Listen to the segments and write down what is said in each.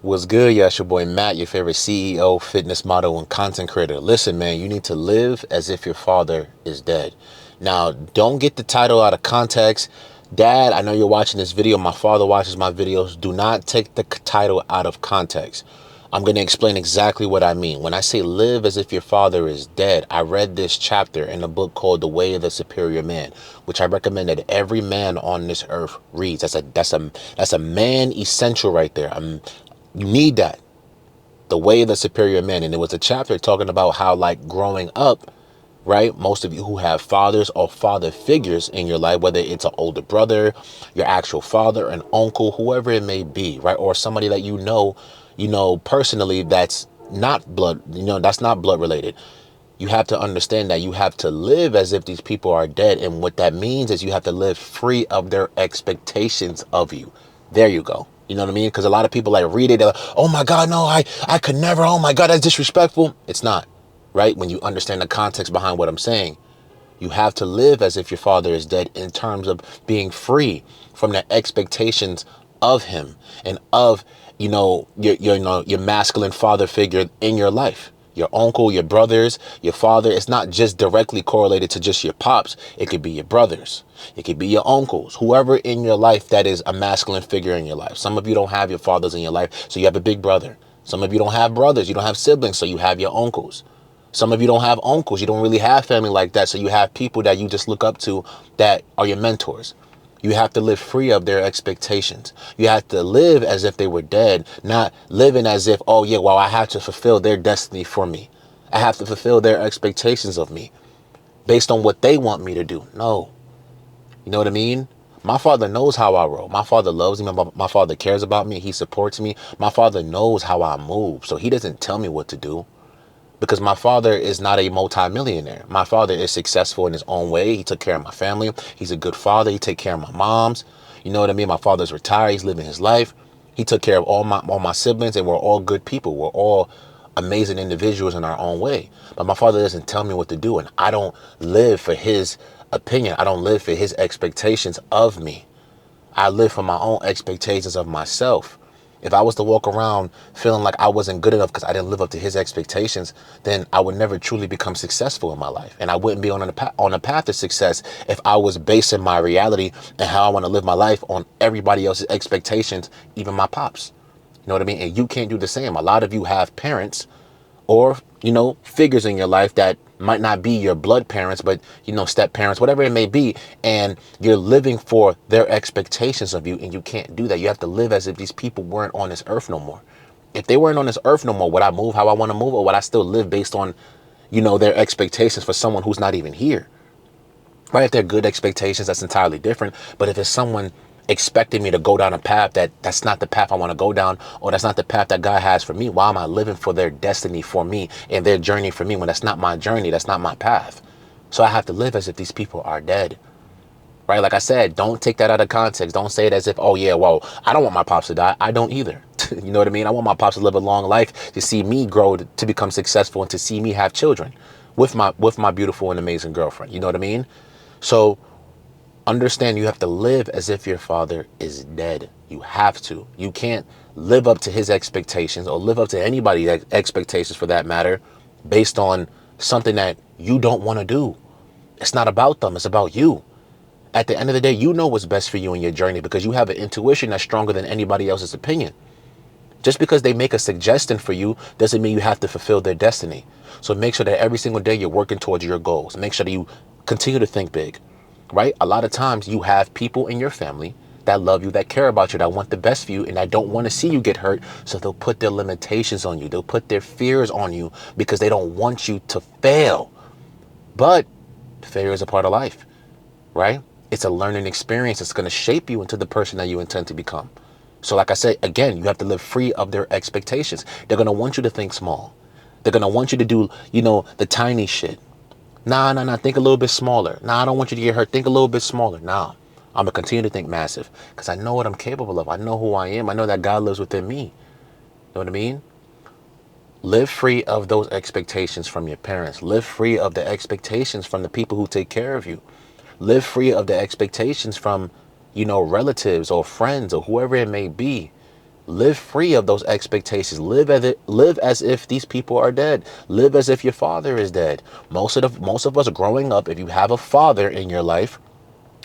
What's good? Yeah, it's your boy Matt, your favorite CEO, fitness model, and content creator. Listen, man, you need to live as if your father is dead. Now, don't get the title out of context. Dad, I know you're watching this video. My father watches my videos. Do not take the title out of context. I'm going to explain exactly what I mean. When I say live as if your father is dead, I read this chapter in a book called The Way of the Superior Man, which I recommend that every man on this earth reads. That's a man essential right there. You need that. The Way of the Superior Man. And there was a chapter talking about how, like, growing up, right? Most of you who have fathers or father figures in your life, whether it's an older brother, your actual father, an uncle, whoever it may be, right? Or somebody that personally that's not blood, that's not blood related. You have to understand that you have to live as if these people are dead. And what that means is you have to live free of their expectations of you. There you go. You know what I mean? Because a lot of people like read it. They're like, oh my God, no, I could never. Oh my God, that's disrespectful. It's not, right? When you understand the context behind what I'm saying, you have to live as if your father is dead in terms of being free from the expectations of him and of, your masculine father figure in your life. Your uncle, your brothers, your father. It's not just directly correlated to just your pops. It could be your brothers. It could be your uncles, whoever in your life that is a masculine figure in your life. Some of you don't have your fathers in your life, so you have a big brother. Some of you don't have brothers. You don't have siblings, so you have your uncles. Some of you don't have uncles. You don't really have family like that. So you have people that you just look up to that are your mentors. You have to live free of their expectations. You have to live as if they were dead, not living as if, oh yeah, well, I have to fulfill their destiny for me. I have to fulfill their expectations of me based on what they want me to do. No. You know what I mean? My father knows how I roll. My father loves me. My father cares about me. He supports me. My father knows how I move. So he doesn't tell me what to do. Because my father is not a multimillionaire. My father is successful in his own way. He took care of my family. He's a good father. He take care of my moms. You know what I mean? My father's retired. He's living his life. He took care of all my siblings, and we're all good people. We're all amazing individuals in our own way. But my father doesn't tell me what to do, and I don't live for his opinion. I don't live for his expectations of me. I live for my own expectations of myself. If I was to walk around feeling like I wasn't good enough because I didn't live up to his expectations, then I would never truly become successful in my life. And I wouldn't be on a path to success if I was basing my reality and how I want to live my life on everybody else's expectations, even my pops. You know what I mean? And you can't do the same. A lot of you have parents or, figures in your life that might not be your blood parents, but, step parents, whatever it may be. And you're living for their expectations of you. And you can't do that. You have to live as if these people weren't on this earth no more. If they weren't on this earth no more, would I move how I want to move, or would I still live based on, their expectations for someone who's not even here? Right? If they're good expectations, that's entirely different. But if it's someone expecting me to go down a path that's not the path I want to go down, or that's not the path that God has for me, why am I living for their destiny for me and their journey for me when that's not my journey? That's not my path. So I have to live as if these people are dead. Right? Like I said, don't take that out of context. Don't say it as if, oh yeah, well, I don't want my pops to die. I don't either. You know what I mean? I want my pops to live a long life, to see me grow, to become successful, and to see me have children with my beautiful and amazing girlfriend. You know what I mean? So understand, you have to live as if your father is dead. You have to. You can't live up to his expectations, or live up to anybody's expectations for that matter, based on something that you don't want to do. It's not about them. It's about you. At the end of the day, you know what's best for you in your journey, because you have an intuition that's stronger than anybody else's opinion. Just because they make a suggestion for you doesn't mean you have to fulfill their destiny. So make sure that every single day you're working towards your goals. Make sure that you continue to think big, right? A lot of times you have people in your family that love you, that care about you, that want the best for you, and that don't want to see you get hurt. So they'll put their limitations on you. They'll put their fears on you because they don't want you to fail. But failure is a part of life, right? It's a learning experience. It's going to shape you into the person that you intend to become. So like I said, again, you have to live free of their expectations. They're going to want you to think small. They're going to want you to do, the tiny shit. Nah. Think a little bit smaller. Nah, I don't want you to get hurt. Think a little bit smaller. Nah, I'm going to continue to think massive because I know what I'm capable of. I know who I am. I know that God lives within me. You know what I mean? Live free of those expectations from your parents. Live free of the expectations from the people who take care of you. Live free of the expectations from, relatives or friends or whoever it may be. Live free of those expectations. Live as if these people are dead. Live as if your father is dead. Most of us growing up, if you have a father in your life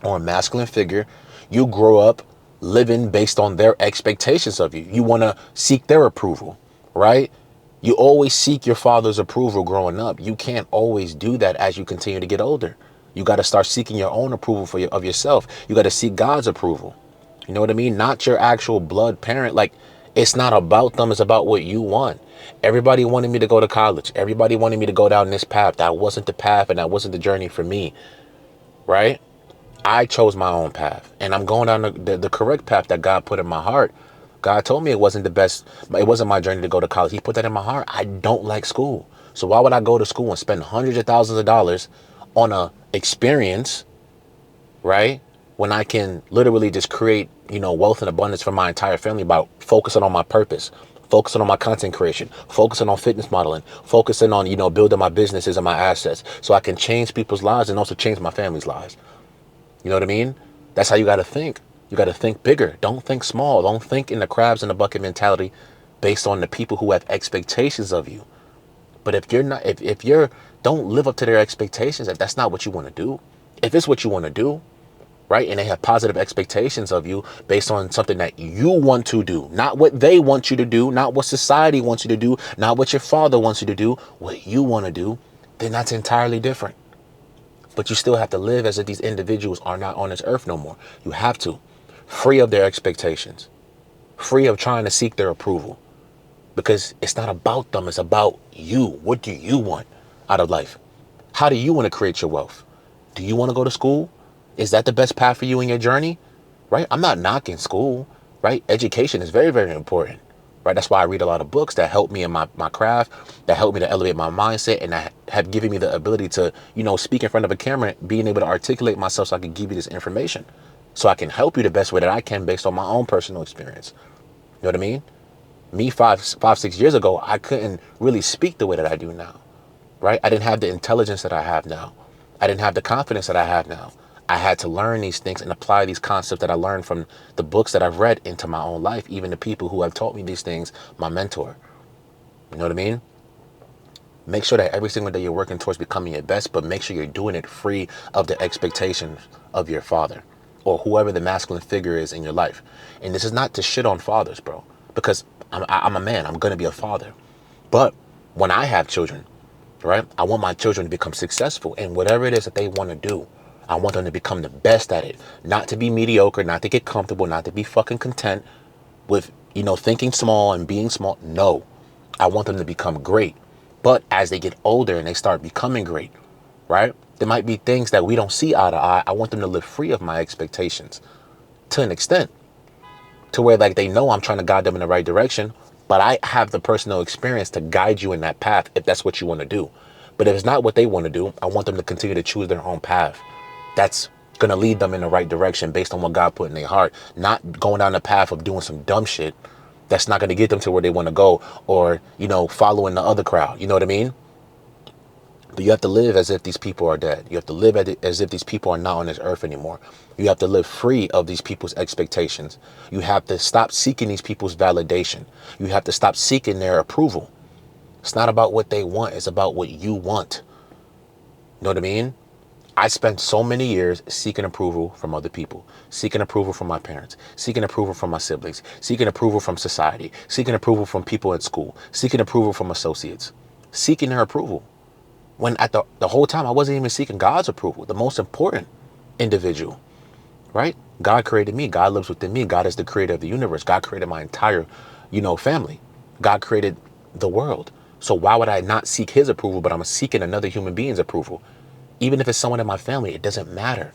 or a masculine figure, you grow up living based on their expectations of you. You want to seek their approval, right? You always seek your father's approval growing up. You can't always do that as you continue to get older. You got to start seeking your own approval of yourself. You got to seek God's approval. You know what I mean? Not your actual blood parent. Like, it's not about them. It's about what you want. Everybody wanted me to go to college. Everybody wanted me to go down this path. That wasn't the path, and that wasn't the journey for me, right? I chose my own path, and I'm going down the correct path that God put in my heart. God told me it wasn't the best. It wasn't my journey to go to college. He put that in my heart. I don't like school. So why would I go to school and spend hundreds of thousands of dollars on a experience, right? When I can literally just create, wealth and abundance for my entire family by focusing on my purpose, focusing on my content creation, focusing on fitness modeling, focusing on, building my businesses and my assets so I can change people's lives and also change my family's lives. You know what I mean? That's how you got to think. You got to think bigger. Don't think small. Don't think in the crabs in the bucket mentality based on the people who have expectations of you. But if you're not, if you're, don't live up to their expectations, if that's not what you want to do. If it's what you want to do, right? And they have positive expectations of you based on something that you want to do, not what they want you to do, not what society wants you to do, not what your father wants you to do, what you want to do, then that's entirely different. But you still have to live as if these individuals are not on this earth no more. You have to. Free of their expectations. Free of trying to seek their approval. Because it's not about them. It's about you. What do you want out of life? How do you want to create your wealth? Do you want to go to school? Is that the best path for you in your journey? Right? I'm not knocking school. Right? Education is very, very important. Right? That's why I read a lot of books that help me in my craft, that help me to elevate my mindset, and that have given me the ability to, speak in front of a camera, being able to articulate myself so I can give you this information. So I can help you the best way that I can based on my own personal experience. You know what I mean? Me 6 years ago, I couldn't really speak the way that I do now. Right? I didn't have the intelligence that I have now. I didn't have the confidence that I have now. I had to learn these things and apply these concepts that I learned from the books that I've read into my own life, even the people who have taught me these things, my mentor. You know what I mean? Make sure that every single day you're working towards becoming your best, but make sure you're doing it free of the expectations of your father or whoever the masculine figure is in your life. And this is not to shit on fathers, bro, because I'm a man. I'm going to be a father. But when I have children, right, I want my children to become successful in whatever it is that they want to do. I want them to become the best at it, not to be mediocre, not to get comfortable, not to be fucking content with, thinking small and being small. No, I want them to become great. But as they get older and they start becoming great, right, there might be things that we don't see eye to eye. I want them to live free of my expectations to an extent, to where like they know I'm trying to guide them in the right direction, but I have the personal experience to guide you in that path if that's what you want to do. But if it's not what they want to do, I want them to continue to choose their own path. That's going to lead them in the right direction based on what God put in their heart, not going down the path of doing some dumb shit that's not going to get them to where they want to go, or, following the other crowd. You know what I mean? But you have to live as if these people are dead. You have to live as if these people are not on this earth anymore. You have to live free of these people's expectations. You have to stop seeking these people's validation. You have to stop seeking their approval. It's not about what they want. It's about what you want. You know what I mean? I spent so many years seeking approval from other people, seeking approval from my parents, seeking approval from my siblings, seeking approval from society, seeking approval from people at school, seeking approval from associates, seeking their approval. When at the whole time I wasn't even seeking God's approval, the most important individual, right? God created me. God lives within me. God is the creator of the universe. God created my entire, family. God created the world. So why would I not seek his approval, but I'm seeking another human being's approval? Even if it's someone in my family, it doesn't matter.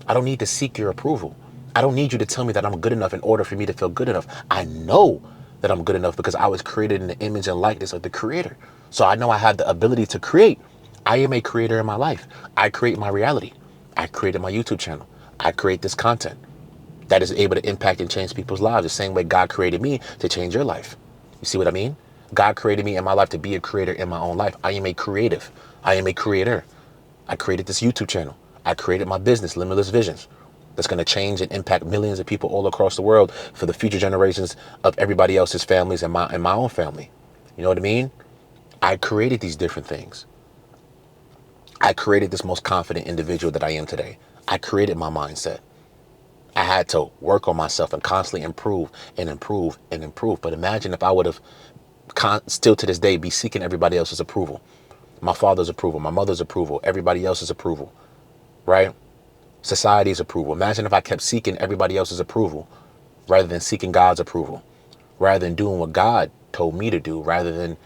I don't need to seek your approval. I don't need you to tell me that I'm good enough in order for me to feel good enough. I know that I'm good enough because I was created in the image and likeness of the creator. So I know I have the ability to create. I am a creator in my life. I create my reality. I created my YouTube channel. I create this content that is able to impact and change people's lives the same way God created me to change your life. You see what I mean? God created me in my life to be a creator in my own life. I am a creative. I am a creator. I created this YouTube channel. I created my business, Limitless Visions. that's going to change and impact millions of people all across the world for the future generations of everybody else's families and my own family. You know what I mean? I created these different things. I created this most confident individual that I am today. I created my mindset. I had to work on myself and constantly improve and improve and improve. But imagine if I would have still to this day be seeking everybody else's approval. My father's approval, my mother's approval, everybody else's approval, right? Society's approval. Imagine if I kept seeking everybody else's approval rather than seeking God's approval, rather than doing what God told me to do, rather than,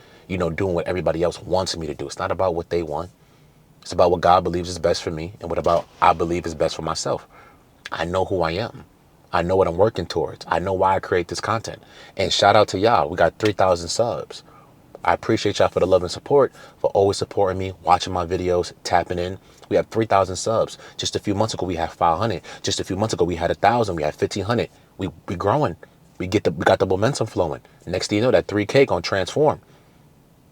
doing what everybody else wants me to do. It's not about what they want. It's about what God believes is best for me and what about I believe is best for myself. I know who I am. I know what I'm working towards. I know why I create this content. And shout out to y'all. We got 3,000 subs. I appreciate y'all for the love and support, for always supporting me, watching my videos, tapping in. We have 3,000 subs. Just a few months ago, we had 500. Just a few months ago, we had 1,000. We had 1,500. We growing. We got the momentum flowing. Next thing you know, that 3K gonna transform.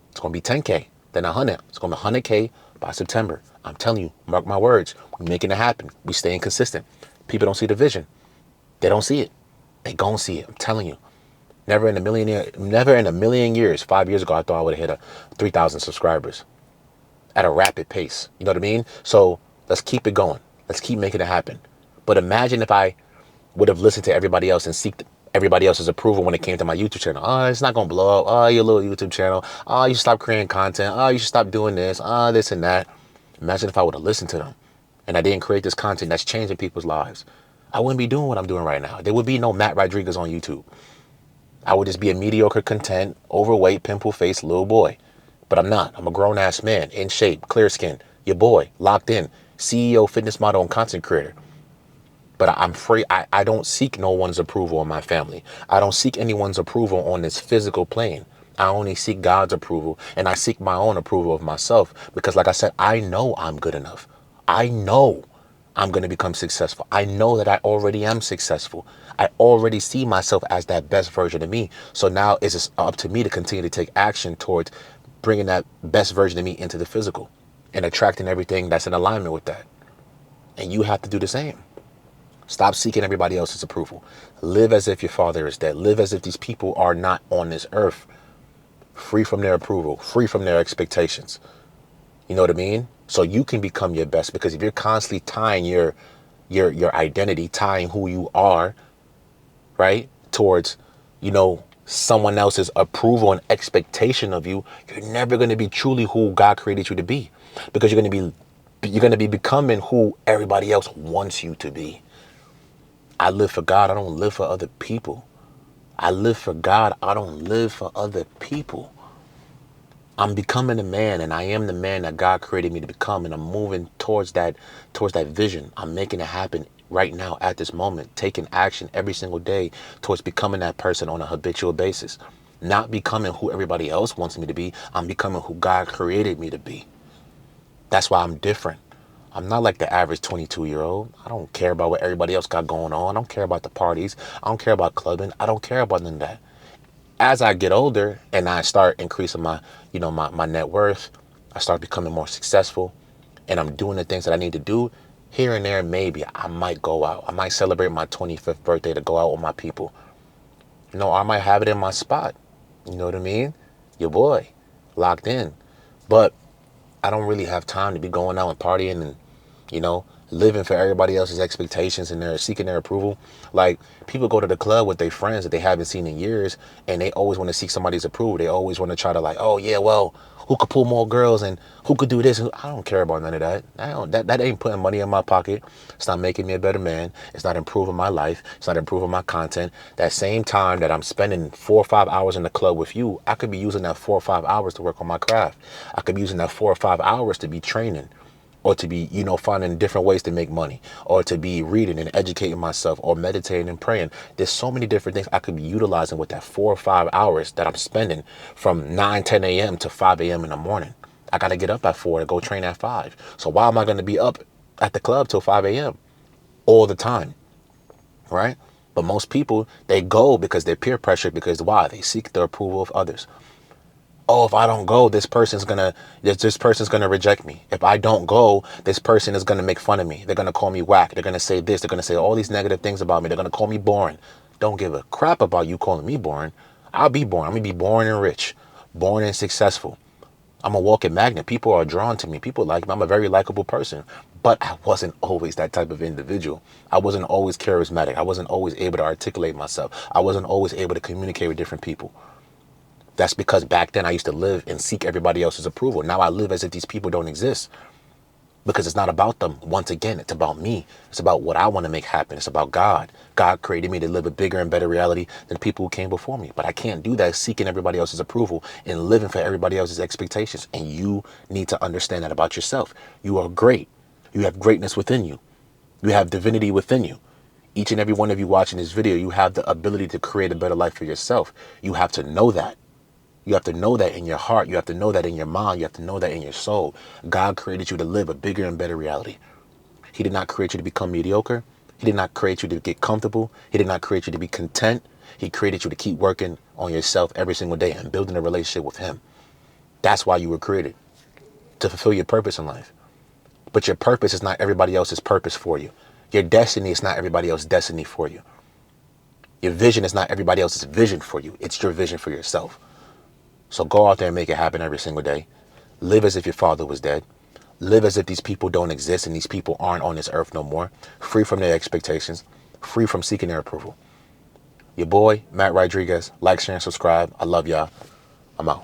It's gonna be 10K, then 100. It's gonna be 100K by September. I'm telling you, mark my words. We're making it happen. We staying consistent. People don't see the vision. They don't see it. They gonna see it. I'm telling you. Never in a million years, 5 years ago, I thought I would have hit 3,000 subscribers at a rapid pace. You know what I mean? So let's keep it going. Let's keep making it happen. But imagine if I would have listened to everybody else and seeked everybody else's approval when it came to my YouTube channel. Oh, it's not going to blow up. Oh, your little YouTube channel. Oh, you should stop creating content. Oh, you should stop doing this. Oh, this and that. Imagine if I would have listened to them and I didn't create this content that's changing people's lives. I wouldn't be doing what I'm doing right now. There would be no Matt Rodriguez on YouTube. I would just be a mediocre, content, overweight, pimple-faced little boy. But I'm not. I'm a grown-ass man, in shape, clear skin, your boy, locked in, CEO, fitness model, and content creator. But I'm free. I don't seek no one's approval in my family. I don't seek anyone's approval on this physical plane. I only seek God's approval, and I seek my own approval of myself. Because like I said, I know I'm good enough. I know I'm going to become successful. I know that I already am successful. I already see myself as that best version of me. So now it's just up to me to continue to take action towards bringing that best version of me into the physical and attracting everything that's in alignment with that. And you have to do the same. Stop seeking everybody else's approval. Live as if your father is dead. Live as if these people are not on this earth, free from their approval, free from their expectations. You know what I mean? So you can become your best, because if you're constantly tying your identity, tying who you are, right, towards, someone else's approval and expectation of you, you're never going to be truly who God created you to be, because you're going to be becoming who everybody else wants you to be. I live for God. I don't live for other people. I live for God. I don't live for other people. I'm becoming a man, and I am the man that God created me to become, and I'm moving towards that vision. I'm making it happen right now at this moment, taking action every single day towards becoming that person on a habitual basis. Not becoming who everybody else wants me to be. I'm becoming who God created me to be. That's why I'm different. I'm not like the average 22-year-old. I don't care about what everybody else got going on. I don't care about the parties. I don't care about clubbing. I don't care about none of that. As I get older and I start increasing my net worth, I start becoming more successful, and I'm doing the things that I need to do, here and there, maybe I might go out. I might celebrate my 25th birthday to go out with my people. I might have it in my spot. You know what I mean? Your boy, locked in. But I don't really have time to be going out and partying and, living for everybody else's expectations, and they're seeking their approval. Like, people go to the club with their friends that they haven't seen in years, and they always want to seek somebody's approval. They always want to try to, like, oh yeah, well, who could pull more girls and who could do this? I don't care about none of that. That ain't putting money in my pocket. It's not making me a better man. It's not improving my life. It's not improving my content. That same time that I'm spending 4 or 5 hours in the club with you, I could be using that 4 or 5 hours to work on my craft. I could be using that 4 or 5 hours to be training, or to be, finding different ways to make money, or to be reading and educating myself, or meditating and praying. There's so many different things I could be utilizing with that 4 or 5 hours that I'm spending from 10 a.m. to 5 a.m. in the morning. I got to get up at 4 to go train at 5. So why am I going to be up at the club till 5 a.m. all the time? Right? But most people, they go because they're peer pressured, because why? They seek the approval of others. Oh, if I don't go, this person's gonna reject me. If I don't go, this person is gonna make fun of me. They're gonna call me whack. They're gonna say this. They're gonna say all these negative things about me. They're gonna call me boring. Don't give a crap about you calling me boring. I'll be boring. I'm gonna be boring and rich, boring and successful. I'm a walking magnet. People are drawn to me. People like me. I'm a very likable person. But I wasn't always that type of individual. I wasn't always charismatic. I wasn't always able to articulate myself. I wasn't always able to communicate with different people. That's because back then I used to live and seek everybody else's approval. Now I live as if these people don't exist, because it's not about them. Once again, it's about me. It's about what I want to make happen. It's about God. God created me to live a bigger and better reality than people who came before me. But I can't do that seeking everybody else's approval and living for everybody else's expectations. And you need to understand that about yourself. You are great. You have greatness within you. You have divinity within you. Each and every one of you watching this video, you have the ability to create a better life for yourself. You have to know that. You have to know that in your heart. You have to know that in your mind. You have to know that in your soul. God created you to live a bigger and better reality. He did not create you to become mediocre. He did not create you to get comfortable. He did not create you to be content. He created you to keep working on yourself every single day and building a relationship with him. That's why you were created, to fulfill your purpose in life. But your purpose is not everybody else's purpose for you. Your destiny is not everybody else's destiny for you. Your vision is not everybody else's vision for you. It's your vision for yourself. So go out there and make it happen every single day. Live as if your father was dead. Live as if these people don't exist and these people aren't on this earth no more. Free from their expectations. Free from seeking their approval. Your boy, Matt Rodriguez. Like, share, and subscribe. I love y'all. I'm out.